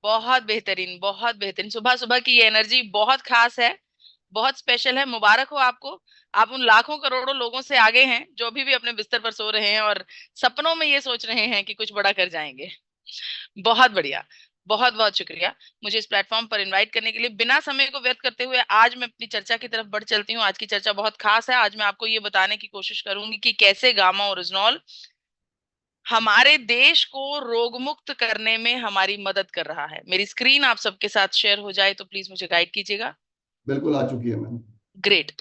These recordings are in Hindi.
बहुत बेहतरीन, बहुत बेहतरीन। सुबह सुबह की ये एनर्जी बहुत खास है, बहुत स्पेशल है। मुबारक हो आपको। आप उन लाखों करोड़ों लोगों से आगे हैं जो अभी भी अपने बिस्तर पर सो रहे हैं और सपनों में ये सोच रहे हैं कि कुछ बड़ा कर जाएंगे। बहुत बढ़िया। बहुत बहुत शुक्रिया मुझे इस प्लेटफॉर्म पर इनवाइट करने के लिए। बिना समय को व्यर्थ करते हुए आज मैं अपनी चर्चा की तरफ बढ़ चलती हूँ। आज की चर्चा बहुत खास है। आज मैं आपको ये बताने की कोशिश करूंगी कि कैसे गामा ओरिजिनॉल हमारे देश को रोग मुक्त करने में हमारी मदद कर रहा है। मेरी स्क्रीन आप सबके साथ शेयर हो जाए तो प्लीज मुझे गाइड कीजिएगा। बिल्कुल आ चुकी है मैम। ग्रेट।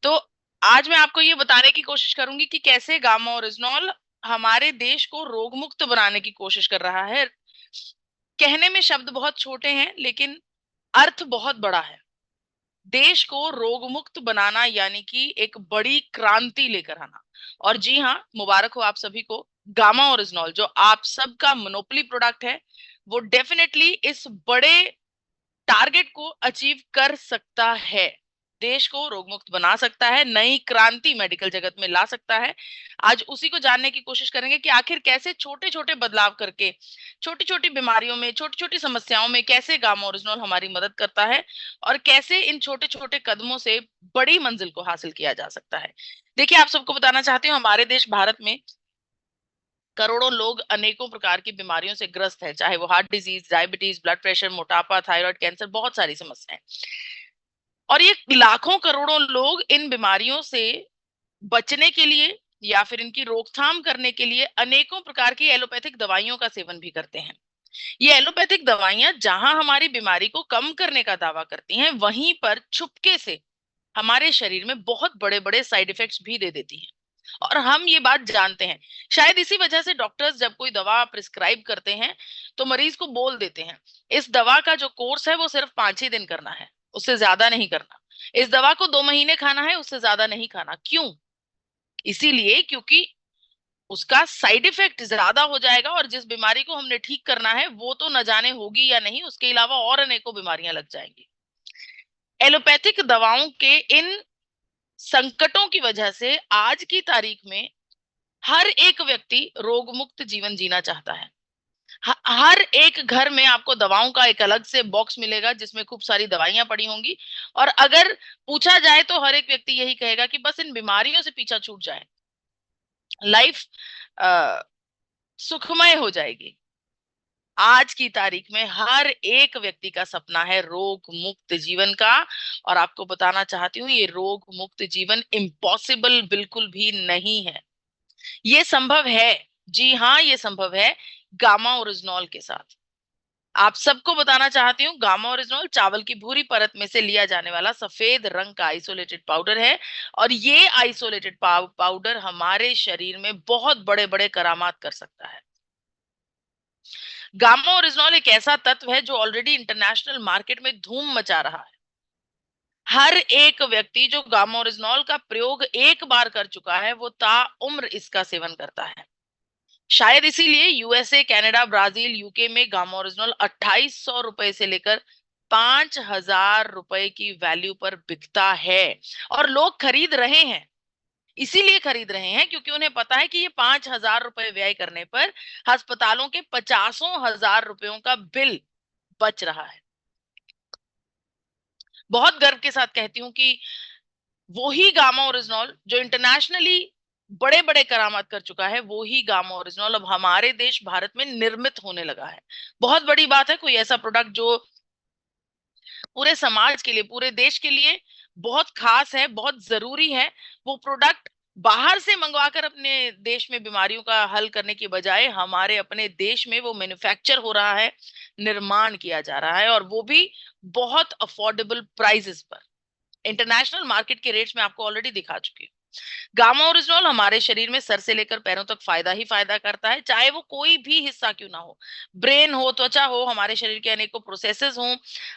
तो आज मैं आपको ये बताने की कोशिश करूंगी कि कैसे गामा ओरिजिनॉल हमारे देश को रोग मुक्त बनाने की कोशिश कर रहा है। कहने में शब्द बहुत छोटे हैं लेकिन अर्थ बहुत बड़ा है। देश को रोग मुक्त बनाना यानी कि एक बड़ी क्रांति लेकर आना। और जी हाँ, मुबारक हो आप सभी को। गामा ओरिजिनॉल जो आप सबका मोनोपोली प्रोडक्ट है, वो डेफिनेटली इस बड़े टारगेट को अचीव कर सकता है। देश को रोग मुक्त बना सकता है, नई क्रांति मेडिकल जगत में ला सकता है। आज उसी को जानने की कोशिश करेंगे कि आखिर कैसे छोटे छोटे बदलाव करके छोटी छोटी बीमारियों में, छोटी छोटी समस्याओं में कैसे गामा ओरिजिनॉल हमारी मदद करता है और कैसे इन छोटे छोटे कदमों से बड़ी मंजिल को हासिल किया जा सकता है। देखिए, आप सबको बताना चाहती हूँ, हमारे देश भारत में करोड़ों लोग अनेकों प्रकार की बीमारियों से ग्रस्त है, चाहे वो heart disease, diabetes, blood pressure, मोटापा, थायराइड, कैंसर, बहुत सारी समस्याएं। और ये लाखों करोड़ों लोग इन बीमारियों से बचने के लिए या फिर इनकी रोकथाम करने के लिए अनेकों प्रकार की एलोपैथिक दवाइयों का सेवन भी करते हैं। ये एलोपैथिक दवाइयां जहां हमारी बीमारी को कम करने का दावा करती हैं, वहीं पर छुपके से हमारे शरीर में बहुत बड़े बड़े साइड इफेक्ट्स भी दे देती हैं। और हम ये बात जानते हैं। शायद इसी वजह से डॉक्टर्स जब कोई दवा प्रिस्क्राइब करते हैं तो मरीज को बोल देते हैं, इस दवा का जो कोर्स है वो सिर्फ 5 ही दिन करना है, उससे ज्यादा नहीं करना। इस दवा को 2 महीने खाना है, उससे ज्यादा नहीं खाना। क्यों? इसीलिए क्योंकि उसका साइड इफेक्ट ज्यादा हो जाएगा और जिस बीमारी को हमने ठीक करना है वो तो न जाने होगी या नहीं, उसके अलावा और अनेकों बीमारियां लग जाएंगी। एलोपैथिक दवाओं के इन संकटों की वजह से आज की तारीख में हर एक व्यक्ति रोग मुक्त जीवन जीना चाहता है। हर एक घर में आपको दवाओं का एक अलग से बॉक्स मिलेगा जिसमें खूब सारी दवाइयां पड़ी होंगी। और अगर पूछा जाए तो हर एक व्यक्ति यही कहेगा कि बस इन बीमारियों से पीछा छूट जाए, लाइफ सुखमय हो जाएगी। आज की तारीख में हर एक व्यक्ति का सपना है रोग मुक्त जीवन का। और आपको बताना चाहती हूँ, ये रोग मुक्त जीवन इम्पॉसिबल बिल्कुल भी नहीं है। ये संभव है। जी हाँ, ये संभव है गामा ओरिजिनॉल के साथ। आप सबको बताना चाहती हूँ, गामा ओरिजिनॉल चावल की भूरी परत में से लिया जाने वाला सफेद रंग का आइसोलेटेड पाउडर है। और ये आइसोलेटेड पाउडर हमारे शरीर में बहुत बड़े बड़े करामात कर सकता है। गामा ओरिजिनॉल एक ऐसा तत्व है जो ऑलरेडी इंटरनेशनल मार्केट में धूम मचा रहा है। हर एक व्यक्ति जो गामा ओरिजिनॉल का प्रयोग एक बार कर चुका है वो ताउम्र इसका सेवन करता है। शायद इसीलिए यूएसए, कनाडा, ब्राजील, यूके में गामा ओरिजिनल 2800 रुपए से लेकर 5000 रुपए की वैल्यू पर बिकता है। और लोग खरीद रहे हैं, इसीलिए खरीद रहे हैं क्योंकि उन्हें पता है कि ये 5000 रुपए व्यय करने पर अस्पतालों के 50,000 रुपयों का बिल बच रहा है। बहुत गर्व के साथ कहती हूँ कि वो ही गामा ओरिजिनॉल जो इंटरनेशनली बड़े बड़े करामात कर चुका है, वो ही गामा ओरिजिनॉल अब हमारे देश भारत में निर्मित होने लगा है। बहुत बड़ी बात है, कोई ऐसा प्रोडक्ट जो पूरे समाज के लिए, पूरे देश के लिए बहुत खास है, बहुत जरूरी है, वो प्रोडक्ट बाहर से मंगवाकर अपने देश में बीमारियों का हल करने की बजाय हमारे अपने देश में वो मैन्युफैक्चर हो रहा है, निर्माण किया जा रहा है, और वो भी बहुत अफोर्डेबल प्राइसेस पर। इंटरनेशनल मार्केट के रेट्स में आपको ऑलरेडी दिखा चुकी हूँ। गामा ओरिजिनॉल हमारे शरीर में सर से लेकर पैरों तक फायदा ही फायदा करता है, चाहे वो कोई भी हिस्सा क्यों ना हो। ब्रेन हो, त्वचा हो, हमारे शरीर के अनेकों प्रोसेसेस हो,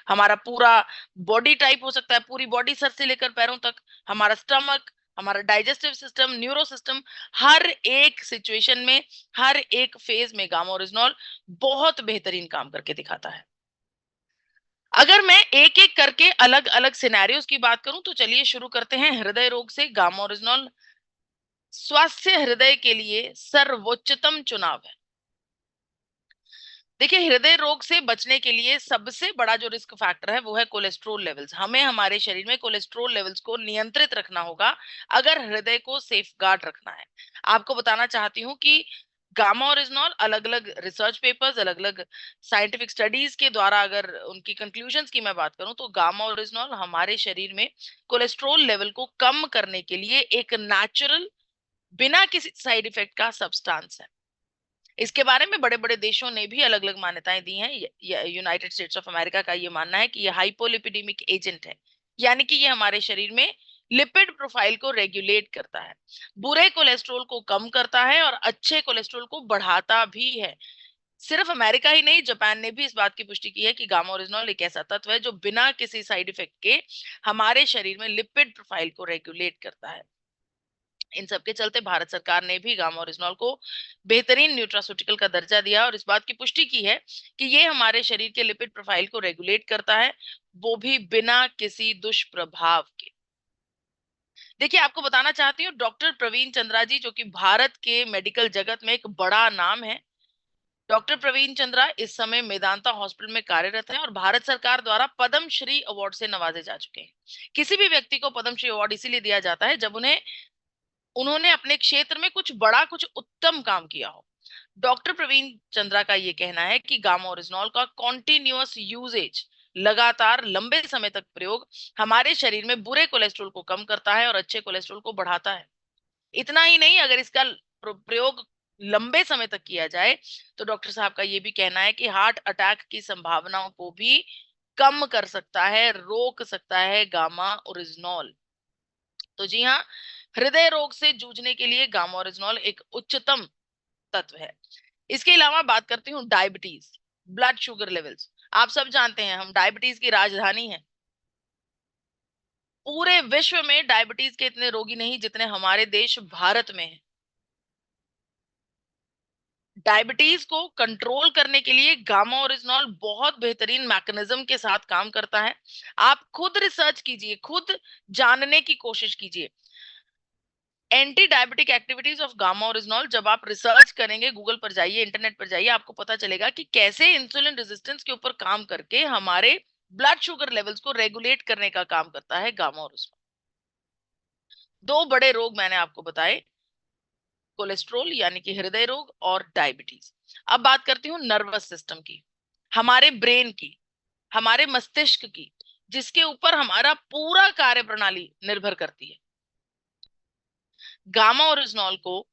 हमारा पूरा बॉडी टाइप हो सकता है, पूरी बॉडी सर से लेकर पैरों तक, हमारा स्टमक, हमारा डाइजेस्टिव सिस्टम, न्यूरो सिस्टम, हर एक सिचुएशन में, हर एक फेज में गामा ओरिजिनॉल बहुत बेहतरीन काम करके दिखाता है। अगर मैं एक एक करके अलग अलग सिनेरियोज की बात करूं तो चलिए शुरू करते हैं हृदय रोग से। गामा ओरिजिनॉल स्वास्थ्य हृदय के लिए सर्वोच्चतम चुनाव है। देखिए, हृदय रोग से बचने के लिए सबसे बड़ा जो रिस्क फैक्टर है वो है कोलेस्ट्रॉल लेवल्स। हमें हमारे शरीर में कोलेस्ट्रॉल लेवल्स को नियंत्रित रखना होगा अगर हृदय को सेफगार्ड रखना है। आपको बताना चाहती हूँ कि गामा ओरिजिनॉल अलग अलग रिसर्च पेपर्स, अलग अलग साइंटिफिक स्टडीज के द्वारा अगर उनकी कंक्लूजन्स की मैं बात करूं तो गामा ओरिजिनॉल हमारे शरीर में कोलेस्ट्रॉल लेवल को कम करने के लिए एक नेचुरल, बिना किसी साइड इफेक्ट का सब्सटेंस है। इसके बारे में बड़े बड़े देशों ने भी अलग अलग मान्यताएं दी हैं। यूनाइटेड स्टेट्स ऑफ अमेरिका का ये मानना है कि ये हाइपोलिपिडेमिक एजेंट है, यानी कि ये हमारे शरीर में लिपिड प्रोफाइल को रेगुलेट करता है, बुरे कोलेस्ट्रॉल को कम करता है और अच्छे कोलेस्ट्रॉल को बढ़ाता भी है। सिर्फ अमेरिका ही नहीं, जापान ने भी इस बात की पुष्टि की है कि गामा ओरिजिनॉल एक ऐसा तत्व है जो बिना किसी साइड इफेक्ट के हमारे शरीर में लिपिड प्रोफाइल को रेगुलेट करता है। इन सब के चलते भारत सरकार ने भी गामा ओरिजिनॉल को बेहतरीन न्यूट्रास्यूटिकल का दर्जा दिया और इस बात की पुष्टि की है कि ये हमारे शरीर के लिपिड प्रोफाइल को रेगुलेट करता है, वो भी बिना किसी दुष्प्रभाव के। देखिए, आपको बताना चाहती हूँ, डॉक्टर प्रवीण चंद्रा जी, जो कि भारत के मेडिकल जगत में एक बड़ा नाम है। डॉक्टर प्रवीण चंद्रा इस समय मेदांता हॉस्पिटल में कार्यरत है और भारत सरकार द्वारा पद्म श्री अवार्ड से नवाजे जा चुके हैं। किसी भी व्यक्ति को पद्म श्री अवार्ड इसीलिए दिया जाता है जब उन्होंने अपने क्षेत्र में कुछ बड़ा, कुछ उत्तम काम किया हो। डॉक्टर प्रवीण चंद्रा का ये कहना है कि गामा ओरिजिनॉल का कॉन्टिन्यूअस यूजेज, लगातार लंबे समय तक प्रयोग हमारे शरीर में बुरे कोलेस्ट्रॉल को कम करता है और अच्छे कोलेस्ट्रॉल को बढ़ाता है। इतना ही नहीं, अगर इसका प्रयोग लंबे समय तक किया जाए तो डॉक्टर साहब का ये भी कहना है कि हार्ट अटैक की संभावनाओं को भी कम कर सकता है, रोक सकता है गामा ओरिजिनॉल। तो जी हाँ, हृदय रोग से जूझने के लिए गामा ओरिजिनॉल एक उच्चतम तत्व है। इसके अलावा बात करती हूँ डायबिटीज, ब्लड शुगर लेवल्स। आप सब जानते हैं हम डायबिटीज की राजधानी है। पूरे विश्व में डायबिटीज के इतने रोगी नहीं जितने हमारे देश भारत में हैं। डायबिटीज को कंट्रोल करने के लिए गामा ओरिजिनॉल बहुत बेहतरीन मैकेनिज्म के साथ काम करता है। आप खुद रिसर्च कीजिए, खुद जानने की कोशिश कीजिए। Anti diabetic activities of gamma oryzanol, जब आप रिसर्च करेंगे, गूगल पर जाइए, इंटरनेट पर जाइए, आपको पता चलेगा कि कैसे इंसुलिन रेजिस्टेंस के ऊपर काम करके हमारे ब्लड शुगर लेवल्स को रेगुलेट करने का काम करता है गामा ओरिजिनॉल। दो बड़े रोग मैंने आपको बताए, कोलेस्ट्रोल यानी कि हृदय रोग और डायबिटीज। अब बात करती हूँ नर्वस सिस्टम की, हमारे ब्रेन की, हमारे मस्तिष्क की, जिसके ऊपर हमारा पूरा कार्य प्रणाली निर्भर करती है। गामा ओरिजिनॉल को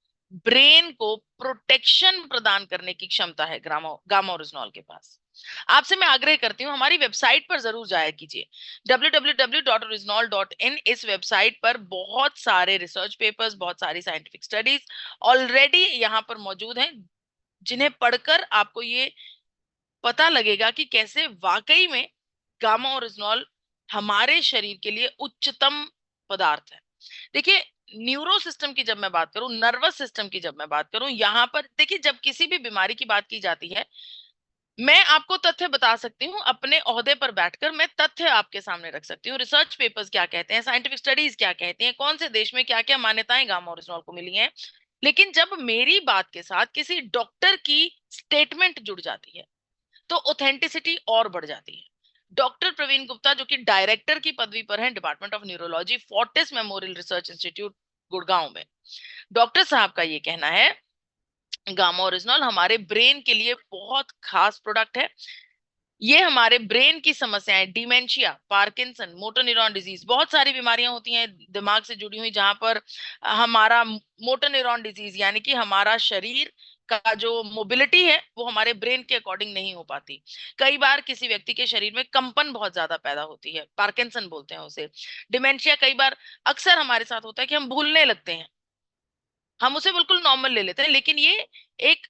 ब्रेन को प्रोटेक्शन प्रदान करने की क्षमता है गामा ओरिजिनॉल के पास। आपसे मैं आग्रह करती हूँ, हमारी वेबसाइट पर जरूर जाया कीजिए, www.orisnol.in। इस वेबसाइट पर बहुत सारे रिसर्च पेपर्स, बहुत सारी साइंटिफिक स्टडीज ऑलरेडी यहाँ पर मौजूद हैं, जिन्हें पढ़कर आपको ये पता लगेगा कि कैसे वाकई में गामा ओरिजिनॉल हमारे शरीर के लिए उच्चतम पदार्थ है। देखिए, न्यूरो सिस्टम की जब मैं बात करूं, नर्वस सिस्टम की जब मैं बात करूं, यहाँ पर देखिए, जब किसी भी बीमारी की बात की जाती है, मैं आपको तथ्य बता सकती हूँ, अपने ओहदे पर बैठकर मैं तथ्य आपके सामने रख सकती हूँ। रिसर्च पेपर्स क्या कहते हैं, साइंटिफिक स्टडीज क्या कहती हैं, कौन से देश में क्या क्या मान्यताएं गामा ओरिजिनॉल को मिली हैं। लेकिन जब मेरी बात के साथ किसी डॉक्टर की स्टेटमेंट जुड़ जाती है तो ऑथेंटिसिटी और बढ़ जाती है। डॉक्टर प्रवीण गुप्ता, जो कि डायरेक्टर की पदवी पर हैं department of neurology, Fortis memorial research institute Gurgaon में, डॉक्टर साहब का ये कहना है, गामा ओरिजिनॉल हमारे ब्रेन के लिए बहुत खास प्रोडक्ट है। ये हमारे ब्रेन की समस्याएं, dementia, Parkinson, motor neuron disease, बहुत सारी बीमारियां होती हैं दिमाग से जुड़ी हुई, जहां पर हमारा मोटर न्यूरॉन डिजीज यानी कि हमारा शरीर का जो मोबिलिटी है वो हमारे ब्रेन के अकॉर्डिंग नहीं हो पाती। कई बार किसी व्यक्ति के शरीर में कंपन बहुत ज्यादा पैदा होती है, पार्किंसन बोलते हैं उसे। डिमेंशिया कई बार अक्सर हमारे साथ होता है कि हम भूलने लगते हैं, हम उसे बिल्कुल नॉर्मल ले लेते हैं, लेकिन ये एक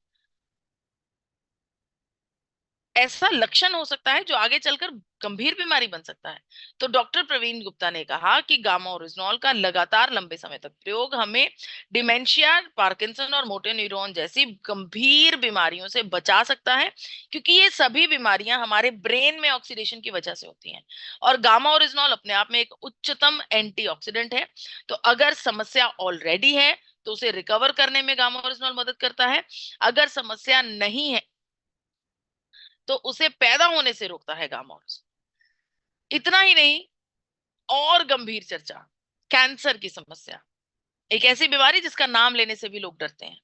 ऐसा लक्षण हो सकता है जो आगे चलकर गंभीर बीमारी बन सकता है। तो डॉक्टर प्रवीण गुप्ता ने कहा कि गामा ओरिजिनॉल का लगातार लंबे समय तक प्रयोग हमें डिमेंशिया, पार्किंसन और मोटे न्यूरॉन जैसी गंभीर बीमारियों से बचा सकता है, क्योंकि ये सभी बीमारियां हमारे ब्रेन में ऑक्सीडेशन की वजह से होती हैं। और गामा ओरिजिनॉल अपने आप में एक उच्चतम एंटीऑक्सीडेंट है। तो अगर समस्या ऑलरेडी है तो उसे रिकवर करने में गामा ओरिजिनॉल मदद करता है। अगर समस्या नहीं है तो उसे पैदा होने से रोकता है गामा ओरिजिनॉल। इतना ही नहीं, और गंभीर चर्चा, कैंसर की समस्या, एक ऐसी बीमारी जिसका नाम लेने से भी लोग डरते हैं।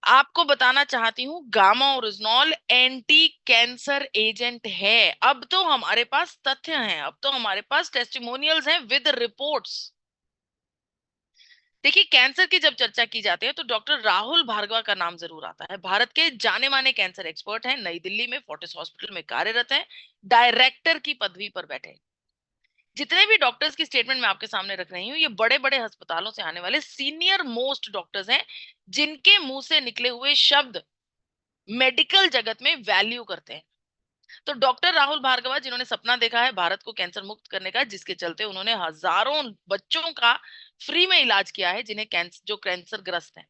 आपको बताना चाहती हूँ, Gama original anti cancer agent है। अब तो हमारे पास तथ्य हैं, अब तो हमारे पास टेस्टिमोनियल्स हैं विद रिपोर्ट्स। देखिए, कैंसर की जब चर्चा की जाती है तो डॉक्टर राहुल भार्गवा का नाम जरूर आता है। भारत के जाने माने कैंसर एक्सपर्ट हैं, नई दिल्ली में फोर्टिस हॉस्पिटल में कार्यरत हैं, डायरेक्टर की पदवी पर बैठे हैं। जितने भी डॉक्टर्स की स्टेटमेंट मैं आपके सामने रख रही हूँ, ये बड़े बड़े अस्पतालों से आने वाले सीनियर मोस्ट डॉक्टर्स हैं, जिनके मुंह से निकले हुए शब्द मेडिकल जगत में वैल्यू करते हैं। तो डॉक्टर राहुल भार्गवा, जिन्होंने सपना देखा है भारत को कैंसर मुक्त करने का, जिसके चलते उन्होंने हजारों बच्चों का फ्री में इलाज किया है जिन्हें कैंसर, जो कैंसर ग्रस्त हैं।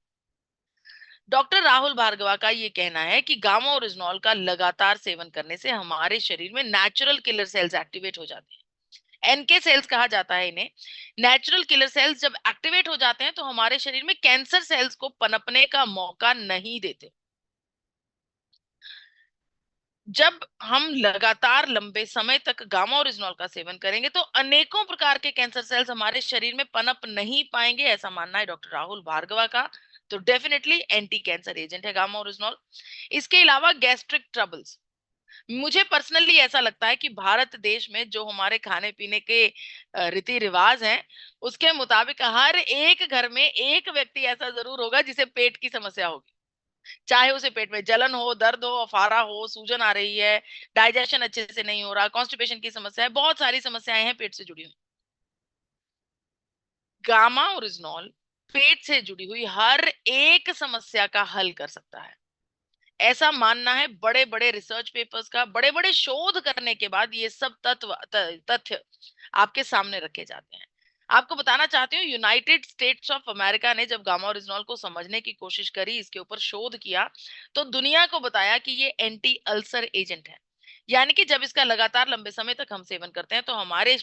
डॉक्टर राहुल भार्गवा का ये कहना है कि गामा ओरिजिनॉल का लगातार सेवन करने से हमारे शरीर में नेचुरल किलर सेल्स एक्टिवेट हो जाते हैं। एनके सेल्स कहा जाता है इन्हें। नेचुरल किलर सेल्स जब एक्टिवेट हो जाते हैं तो हमारे शरीर में कैंसर सेल्स को पनपने का मौका नहीं देते। जब हम लगातार लंबे समय तक गामा ओरिजिनॉल का सेवन करेंगे तो अनेकों प्रकार के कैंसर सेल्स हमारे शरीर में पनप नहीं पाएंगे, ऐसा मानना है डॉक्टर राहुल भार्गवा का। तो डेफिनेटली एंटी कैंसर एजेंट है गामा ओरिजिनॉल। इसके अलावा गैस्ट्रिक ट्रबल्स, मुझे पर्सनली ऐसा लगता है कि भारत देश में जो हमारे खाने पीने के रीति रिवाज हैं, उसके मुताबिक हर एक घर में एक व्यक्ति ऐसा जरूर होगा जिसे पेट की समस्या होगी। चाहे उसे पेट में जलन हो, दर्द हो, अफारा हो, सूजन आ रही है, डाइजेशन अच्छे से नहीं हो रहा, कॉन्स्टिपेशन की समस्या है, बहुत सारी समस्याएं हैं पेट से जुड़ी हुई। गामा ओरिजिनॉल पेट से जुड़ी हुई हर एक समस्या का हल कर सकता है, ऐसा मानना है बड़े बड़े रिसर्च पेपर्स का। बड़े बड़े शोध करने के बाद ये सब तथ्य आपके सामने रखे जाते हैं। आपको बताना चाहती हूँ, यूनाइटेड स्टेट्स ऑफ अमेरिका ने जब गामा ओरिजिनॉल को समझने की कोशिश करी, इसके ऊपर शोध किया, तो दुनिया को बताया कि ये एंटी अल्सर एजेंट है। यानी कि जब इसका लगातार लंबे समय तक हम सेवन करते हैं तो हमारे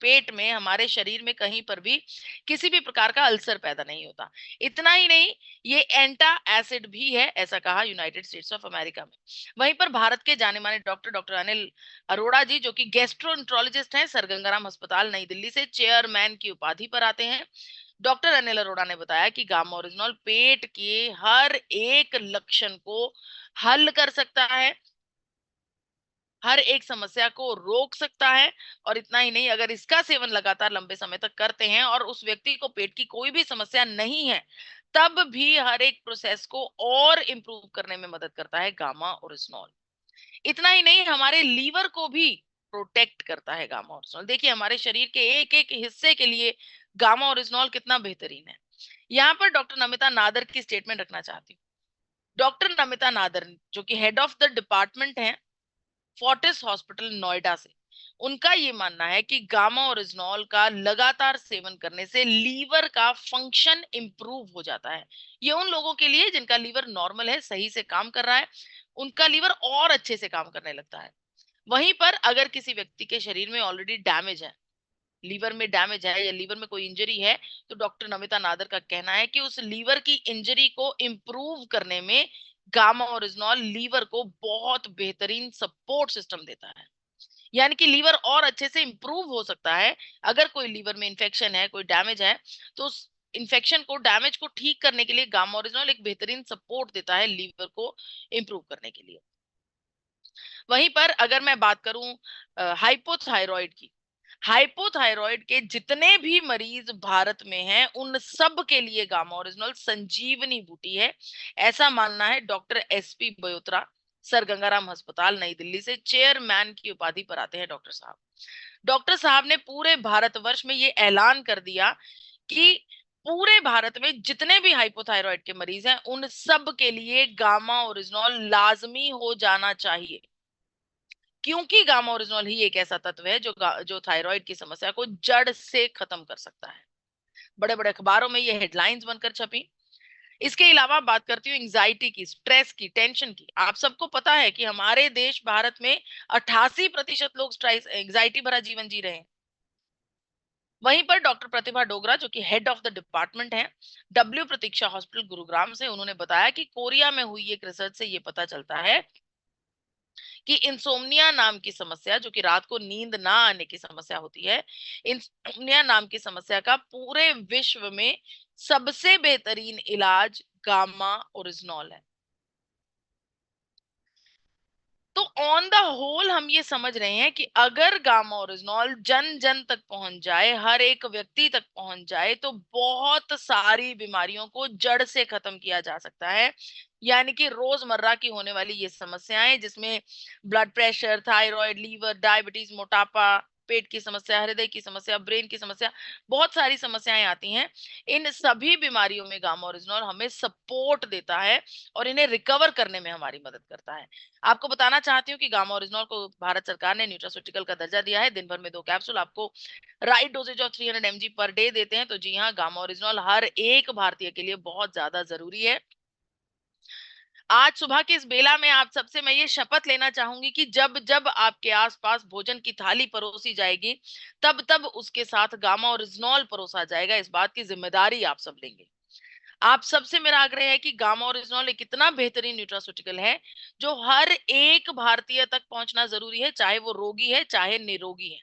पेट में, हमारे शरीर में कहीं पर भी किसी भी प्रकार का अल्सर पैदा नहीं होता। इतना ही नहीं, ये एंटा एसिड भी है, ऐसा कहा यूनाइटेड स्टेट्स ऑफ अमेरिका में। वहीं पर भारत के जाने माने डॉक्टर डॉक्टर अनिल अरोड़ा जी, जो कि गैस्ट्रोएंटरोलॉजिस्ट हैं, सर गंगाराम अस्पताल नई दिल्ली से चेयरमैन की उपाधि पर आते हैं। डॉक्टर अनिल अरोड़ा ने बताया कि गामा ओरिजिनॉल पेट के हर एक लक्षण को हल कर सकता है, हर एक समस्या को रोक सकता है। और इतना ही नहीं, अगर इसका सेवन लगातार लंबे समय तक करते हैं और उस व्यक्ति को पेट की कोई भी समस्या नहीं है, तब भी हर एक प्रोसेस को और इंप्रूव करने में मदद करता है गामा ओरिजिनॉल। इतना ही नहीं, हमारे लीवर को भी प्रोटेक्ट करता है गामा ओरिजिनॉल। देखिए, हमारे शरीर के एक एक हिस्से के लिए गामा ओरिजिनॉल कितना बेहतरीन है। यहाँ पर डॉक्टर नमिता नादर की स्टेटमेंट रखना चाहती हूँ। डॉक्टर नमिता नादर, जो कि हेड ऑफ द डिपार्टमेंट है फोर्टिस हॉस्पिटल नोएडा से, उनका ये मानना है कि गामा ओरिजिनॉल का लगातार सेवन करने से लीवर का फंक्शन इंप्रूव हो जाता है। ये उन लोगों के लिए जिनका लीवर नॉर्मल है, सही से काम कर रहा है, उनका लीवर और अच्छे से काम करने लगता है। वहीं पर अगर किसी व्यक्ति के शरीर में ऑलरेडी डैमेज है, लीवर में डैमेज है या लीवर में कोई इंजरी है, तो डॉक्टर नमिता नादर का कहना है कि उस लीवर की इंजरी को इंप्रूव करने में गामा ओरिजिनॉल लीवर को बहुत बेहतरीन सपोर्ट सिस्टम देता है। यानी कि लीवर और अच्छे से इंप्रूव हो सकता है। अगर कोई लीवर में इंफेक्शन है, कोई डैमेज है, तो उस इंफेक्शन को, डैमेज को ठीक करने के लिए गामा ओरिजिनॉल एक बेहतरीन सपोर्ट देता है लीवर को इंप्रूव करने के लिए। वहीं पर अगर मैं बात करूं हाइपोथायरॉइड की, हाइपोथायरॉइड के जितने भी मरीज भारत में हैं, उन सब के लिए गामा ओरिजिनॉल संजीवनी बूटी है, ऐसा मानना है डॉक्टर एसपी बयोत्रा, सर गंगाराम अस्पताल नई दिल्ली से चेयरमैन की उपाधि पर आते हैं डॉक्टर साहब। डॉक्टर साहब ने पूरे भारतवर्ष में ये ऐलान कर दिया कि पूरे भारत में जितने भी हाइपोथायरॉइड के मरीज हैं, उन सब के लिए गामा ओरिजिनॉल लाजमी हो जाना चाहिए, क्योंकि गामा ओरिजिनॉल ही एक ऐसा तत्व है जो थायराइड की समस्या को जड़ से खत्म कर सकता है। बड़े बड़े अखबारों में ये हेडलाइंस बनकर छपी। इसके अलावा बात करती हूँ एंजाइटी की, स्ट्रेस की, टेंशन की। आप सबको पता है कि हमारे देश भारत में 88% लोग स्ट्रेस, एंजाइटी भरा जीवन जी रहे हैं। वहीं पर डॉक्टर प्रतिभा डोगरा, जो कि हेड ऑफ द डिपार्टमेंट है डब्ल्यू प्रतीक्षा हॉस्पिटल गुरुग्राम से, उन्होंने बताया कि कोरिया में हुई एक रिसर्च से ये पता चलता है कि इंसोम्निया नाम की समस्या, जो कि रात को नींद ना आने की समस्या होती है, इंसोम्निया नाम की समस्या का पूरे विश्व में सबसे बेहतरीन इलाज गामा ओरिजिनॉल है। तो ऑन द होल हम ये समझ रहे हैं कि अगर गामा ओरिजिनॉल जन जन तक पहुंच जाए, हर एक व्यक्ति तक पहुंच जाए, तो बहुत सारी बीमारियों को जड़ से खत्म किया जा सकता है। यानी कि रोजमर्रा की होने वाली ये समस्याएं, जिसमें blood pressure, thyroid, liver, diabetes, मोटापा, पेट की समस्या, हृदय की समस्या, ब्रेन की समस्या, बहुत सारी समस्याएं आती हैं। इन सभी बीमारियों में गामा ओरिजिनॉल हमें सपोर्ट देता है और इन्हें रिकवर करने में हमारी मदद करता है। आपको बताना चाहती हूँ कि गामा ओरिजिनॉल को भारत सरकार ने न्यूट्रास्यूटिकल का दर्जा दिया है। दिन भर में 2 कैप्सूल आपको right dosages of 300 mg per day देते हैं। तो जी हाँ, गामा ओरिजिनॉल हर एक भारतीय के लिए बहुत ज्यादा जरूरी है। आज सुबह के इस बेला में आप सबसे मैं ये शपथ लेना चाहूंगी कि जब जब आपके आसपास भोजन की थाली परोसी जाएगी, तब तब उसके साथ गामा ओरिजिनॉल परोसा जाएगा। इस बात की जिम्मेदारी आप सब लेंगे। आप सबसे मेरा आग्रह है कि गामा ओरिजिनॉल एक इतना बेहतरीन न्यूट्रास्यूटिकल है जो हर एक भारतीय तक पहुंचना जरूरी है, चाहे वो रोगी है चाहे निरोगी है।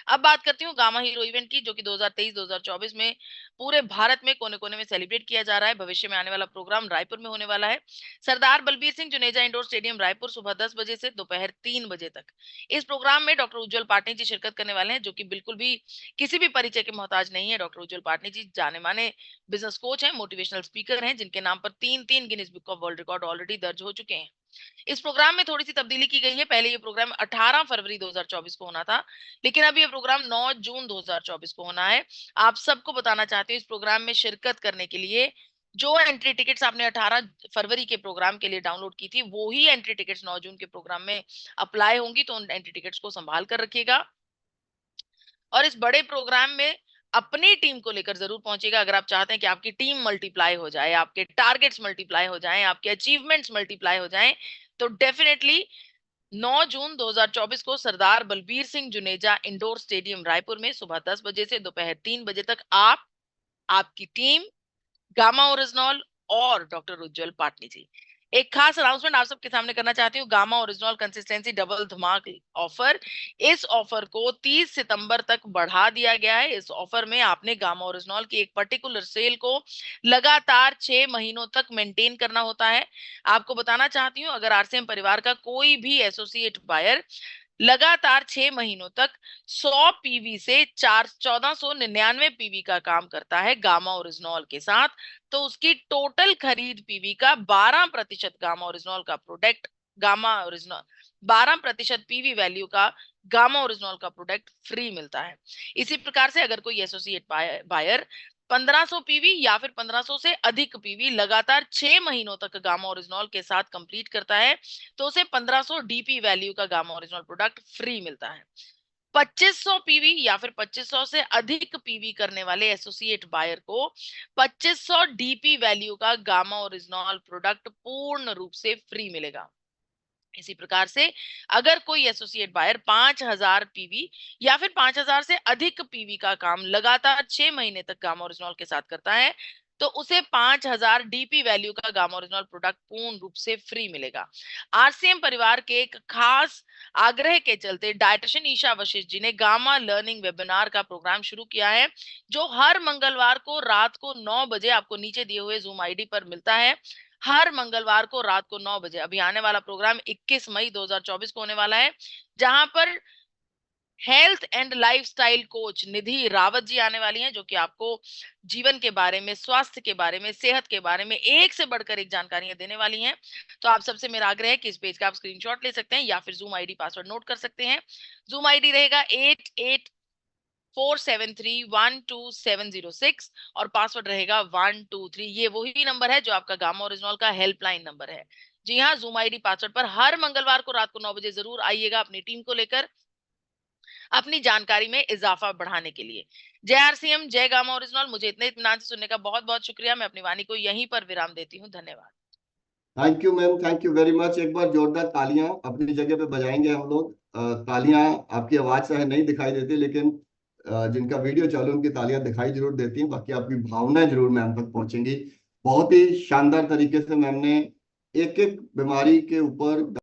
अब बात करती हूँ गामा हीरो इवेंट की, जो कि 2023-2024 में पूरे भारत में कोने कोने में सेलिब्रेट किया जा रहा है। भविष्य में आने वाला प्रोग्राम रायपुर में होने वाला है। सरदार बलबीर सिंह जुनेजा इंडोर स्टेडियम रायपुर, सुबह 10 बजे से दोपहर 3 बजे तक। इस प्रोग्राम में डॉक्टर उज्जवल पाटनी जी शिरकत करने वाले हैं, जो कि बिल्कुल भी किसी भी परिचय के मोहताज नहीं है। डॉक्टर उज्जवल पाटनी जी जाने माने बिजनेस कोच हैं, मोटिवेशनल स्पीकर हैं, जिनके नाम पर 3 Guinness book of world record already दर्ज हो चुके हैं। इस प्रोग्राम में थोड़ी सी तब्दीली की गई है। पहले ये प्रोग्राम 18 फरवरी 2024 को होना था, लेकिन अब ये प्रोग्राम 9 जून 2024 को होना है। आप सबको बताना चाहते हैं, इस प्रोग्राम में शिरकत करने के लिए जो एंट्री टिकट्स आपने 18 फरवरी के प्रोग्राम के लिए डाउनलोड की थी, वो ही एंट्री टिकट्स 9 जून के प्रोग्राम में अप्लाई होंगी। तो उन एंट्री टिकट्स को संभाल कर रखिएगा और इस बड़े प्रोग्राम में अपनी टीम को लेकर जरूर पहुंचिएगा। अगर आप चाहते हैं कि आपकी टीम मल्टीप्लाई हो जाए, आपके टारगेट्स मल्टीप्लाई हो जाएं, आपके अचीवमेंट्स मल्टीप्लाई हो जाएं, तो डेफिनेटली 9 जून 2024 को सरदार बलबीर सिंह जुनेजा इंडोर स्टेडियम रायपुर में सुबह 10 बजे से दोपहर 3 बजे तक आप, आपकी टीम, गामा ओरिजिनॉल और डॉक्टर उज्जवल पाटनी जी। एक खास अनाउंसमेंट आप सबके सामने करना चाहती हूँ। गामा ओरिजिनॉल कंसिस्टेंसी डबल धमाक ऑफर, इस ऑफर को 30 सितंबर तक बढ़ा दिया गया है। इस ऑफर में आपने गामा ओरिजिनॉल की एक पर्टिकुलर सेल को लगातार 6 महीनों तक मेंटेन करना होता है। आपको बताना चाहती हूँ, अगर आरसीएम परिवार का कोई भी एसोसिएट बायर लगातार 6 महीनों तक 100 पीवी से 1499 पीवी का काम करता है गामा ओरिजिनॉल के साथ, तो उसकी टोटल खरीद पीवी का 12% गामा ओरिजिनॉल का product, gamma oryzanol 12% PV value का गामा ओरिजिनॉल का प्रोडक्ट फ्री मिलता है। इसी प्रकार से अगर कोई एसोसिएट बायर 1500 पीवी या फिर 1500 से अधिक पीवी लगातार 6 महीनों तक गामा ओरिजिनॉल के साथ कंप्लीट करता है, तो उसे 1500 डीपी वैल्यू का गामा ओरिजिनॉल प्रोडक्ट फ्री मिलता है। 2500 पीवी या फिर 2500 से अधिक पीवी करने वाले एसोसिएट बायर को 2500 डीपी वैल्यू का गामा ओरिजिनॉल प्रोडक्ट पूर्ण रूप से फ्री मिलेगा। इसी प्रकार से अगर कोई एसोसिएट बायर 5000 पीवी या फिर 5000 से अधिक पीवी का काम लगातार 6 महीने तक गामा ओरिजिनॉल के साथ करता है, तो उसे 5000 डीपी वैल्यू का गामा ओरिजिनॉल प्रोडक्ट पूर्ण रूप से फ्री मिलेगा। आरसीएम परिवार के एक खास आग्रह के चलते डायटिशियन ईशा वशिष्ठ जी ने गामा लर्निंग वेबिनार का प्रोग्राम शुरू किया है, जो हर मंगलवार को रात को 9 बजे आपको नीचे दिए हुए जूम आईडी पर मिलता है। हर मंगलवार को रात को 9 बजे। अभी आने वाला प्रोग्राम 21 मई 2024 को होने वाला है, जहां पर हेल्थ एंड लाइफस्टाइल कोच निधि रावत जी आने वाली हैं, जो कि आपको जीवन के बारे में, स्वास्थ्य के बारे में, सेहत के बारे में एक से बढ़कर एक जानकारियां देने वाली हैं। तो आप सबसे मेरा आग्रह है कि इस पेज का आप स्क्रीनशॉट ले सकते हैं या फिर जूम आईडी पासवर्ड नोट कर सकते हैं। जूम आईडी रहेगा 8847312706 और पासवर्ड रहेगा 123। ये वही नंबर है जो आपका गामा ओरिजिनॉल का हेल्पलाइन नंबर है। जी हाँ, जूम आईडी पासवर्ड पर हर मंगलवार को रात को 9 बजे जरूर आइएगा अपनी टीम को लेकर, अपनी जानकारी में इजाफा बढ़ाने के लिए। जय आरसीएम, जय गामा ओरिजिनॉल। मुझे इतने इत्मीनान से सुनने का बहुत बहुत शुक्रिया। मैं अपनी वाणी को यहीं पर विराम देती हूँ। धन्यवाद। Thank you ma'am, thank you very much. एक बार जोरदार तालियां अपनी जगह पे बजाएंगे हम लोग। तालियां आपकी आवाज से नहीं दिखाई देती, लेकिन जिनका वीडियो चालू उनकी तालियां दिखाई जरूर देती हैं। बाकी आपकी भावनाएं जरूर मैम तक पहुंचेंगी। बहुत ही शानदार तरीके से मैम ने एक एक बीमारी के ऊपर